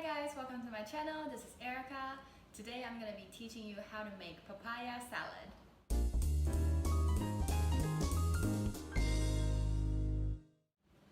guys, welcome to my channel. This is Erica. Today I'm going to be teaching you how to make papaya salad.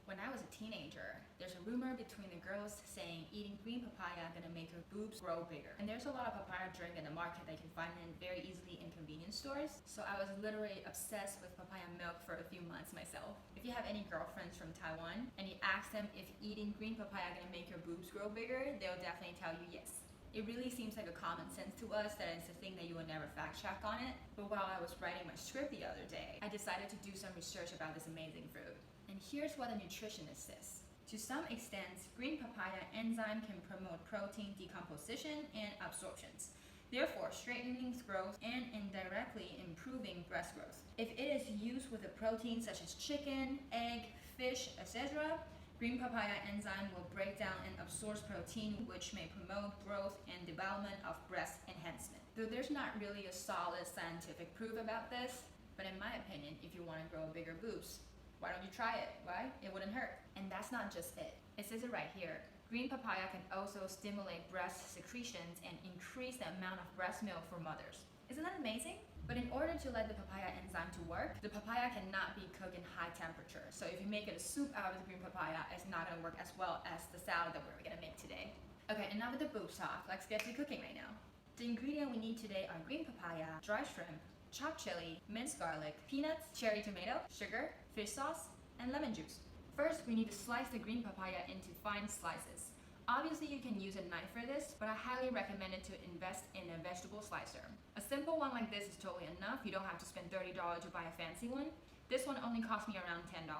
When I was a teenager, there's a rumor between the girls saying eating green papaya gonna make her boobs grow bigger. And there's a lot of papaya drink in the market that you can find in very easily in convenience stores. So I was literally obsessed with papaya milk for a few months myself. If you have any girlfriends from Taiwan and you ask them if eating green papaya gonna make your boobs grow bigger, they'll definitely tell you yes. It really seems like a common sense to us that it's a thing that you will never fact check on it. But while I was writing my script the other day, I decided to do some research about this amazing fruit. And here's what a nutritionist says. To some extent, green papaya enzyme can promote protein decomposition and absorptions, therefore straightening growth and indirectly improving breast growth. If it is used with a protein such as chicken, egg, fish, etc., green papaya enzyme will break down and absorb protein, which may promote growth and development of breast enhancement. Though there's not really a solid scientific proof about this, but in my opinion, if you want to grow bigger boobs, why don't you try it, right? It wouldn't hurt. And that's not just it. It says it right here. Green papaya can also stimulate breast secretions and increase the amount of breast milk for mothers. Isn't that amazing? But in order to let the papaya enzyme to work, the papaya cannot be cooked in high temperature. So if you make it a soup out of the green papaya, it's not gonna work as well as the salad that we're gonna make today. Okay, enough with the boob talk. Let's get to cooking right now. The ingredient we need today are green papaya, dry shrimp, chopped chili, minced garlic, peanuts, cherry tomato, sugar, fish sauce, and lemon juice. First, we need to slice the green papaya into fine slices. Obviously, you can use a knife for this, but I highly recommend it to invest in a vegetable slicer. A simple one like this is totally enough. You don't have to spend $30 to buy a fancy one. This one only cost me around $10.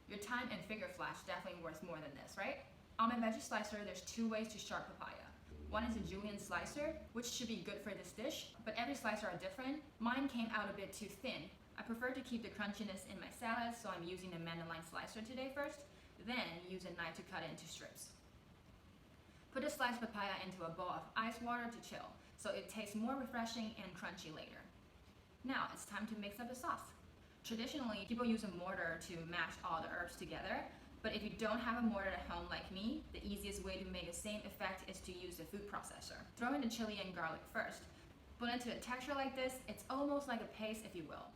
Your time and finger flash definitely worth more than this, right? On my veggie slicer, there's two ways to sharp papaya. One is a julienne slicer, which should be good for this dish, but every slicer are different. Mine came out a bit too thin. I prefer to keep the crunchiness in my salad, so I'm using the Mandarin slicer today first, then use a knife to cut it into strips. Put the sliced papaya into a bowl of ice water to chill, so it tastes more refreshing and crunchy later. Now it's time to mix up the sauce. Traditionally, people use a mortar to mash all the herbs together, but if you don't have a mortar at home like me, the easiest way to make the same effect is to use the food processor. Throw in the chili and garlic first. Blend it to a texture like this, it's almost like a paste if you will.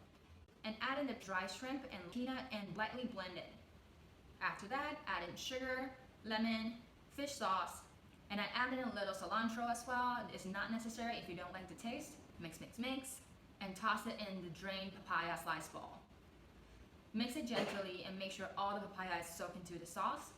And add in the dry shrimp and peanut and lightly blend it. After that, add in sugar, lemon, fish sauce, and I added in a little cilantro as well. It's not necessary if you don't like the taste. Mix, mix, mix, and toss it in the drained papaya slice bowl. Mix it gently and make sure all the papaya is soaked into the sauce.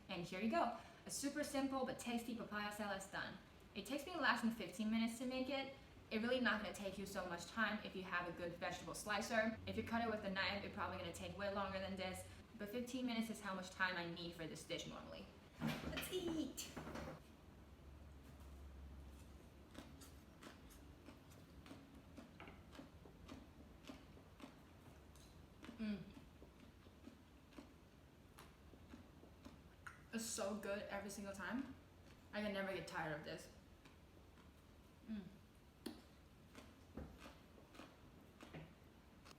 And here you go. A super simple but tasty papaya salad is done. It takes me less than 15 minutes to make it. It's really not going to take you so much time if you have a good vegetable slicer. If you cut it with a knife, it's probably going to take way longer than this. But 15 minutes is how much time I need for this dish normally. Let's eat! It's so good every single time. I can never get tired of this.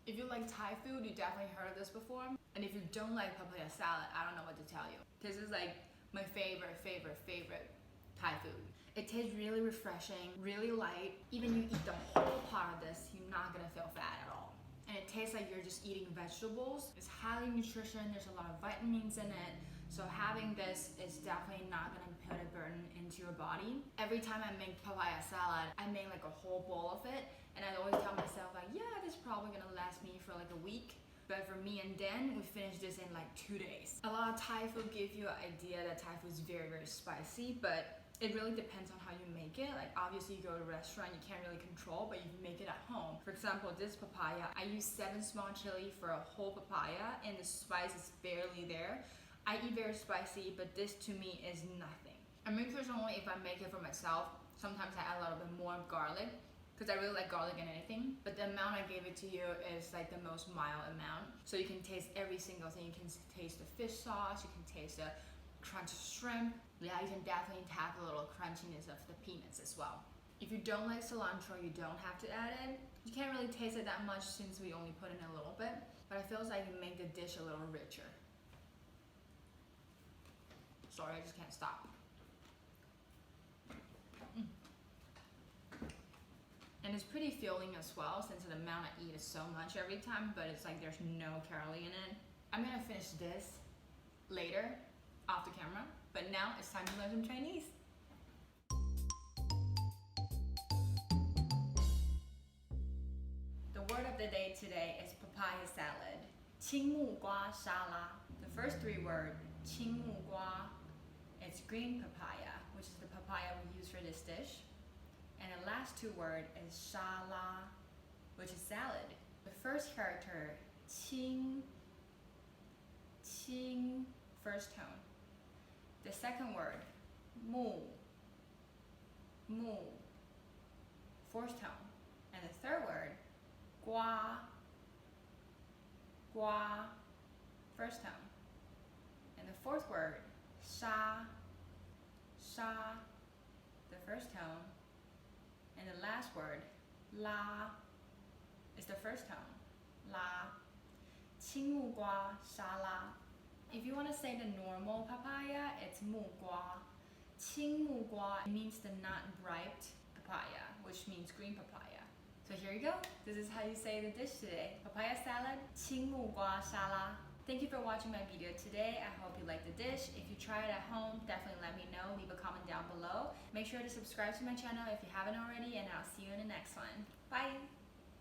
If you like Thai food, you definitely heard of this before. And if you don't like papaya salad, I don't know what to tell you. This is like my favorite Thai food. It tastes really refreshing, really light. Even you eat the whole pot of this, you're not gonna feel fat at all. And it tastes like you're just eating vegetables. It's highly nutritious, there's a lot of vitamins in it. So having this is definitely not gonna put a burden into your body. Every time I make papaya salad, I make like a whole bowl of it. And I always tell myself like, yeah, this is probably gonna last me for like a week. But for me and Dan, we finished this in like 2 days. A lot of Thai food give you an idea that Thai food is very, very spicy, but it really depends on how you make it. Like obviously you go to a restaurant, you can't really control, but you can make it at home. For example, this papaya, I use 7 small chili for a whole papaya and the spice is barely there. I eat very spicy, but this to me is nothing. I mean, personally, if I make it for myself, sometimes I add a little bit more garlic because I really like garlic in anything. But the amount I gave it to you is like the most mild amount. So you can taste every single thing. You can taste the fish sauce, you can taste the crunch shrimp. Yeah, you can definitely tap a little crunchiness of the peanuts as well. If you don't like cilantro, you don't have to add it. You can't really taste it that much since we only put in a little bit, but it feels like it make the dish a little richer. Sorry, I just can't stop. it's pretty filling as well since the amount I eat is so much every time, but it's like there's no calorie in it. I'm gonna finish this later off the camera, but now it's time to learn some Chinese. The word of the day today is papaya salad. 青木瓜沙拉. The first three words, 青木瓜, it's green papaya, which is the papaya we use for this dish. And the last two words is 沙拉, which is salad. The first character, 青, first tone. The second word, 木, fourth tone. And the third word, 瓜, first tone. And the fourth word, 沙, the first tone. And the last word, 拉, is the first tone, 拉. 青木瓜沙拉. If you want to say the normal papaya, it's 木瓜. 青木瓜 means the not ripe papaya, which means green papaya. So here you go. This is how you say the dish today. Papaya salad, 青木瓜沙拉. Thank you for watching my video today. I hope you like the dish. If you try it at home, definitely let me know. Leave a comment down below. Make sure to subscribe to my channel if you haven't already, and I'll see you in the next one. Bye!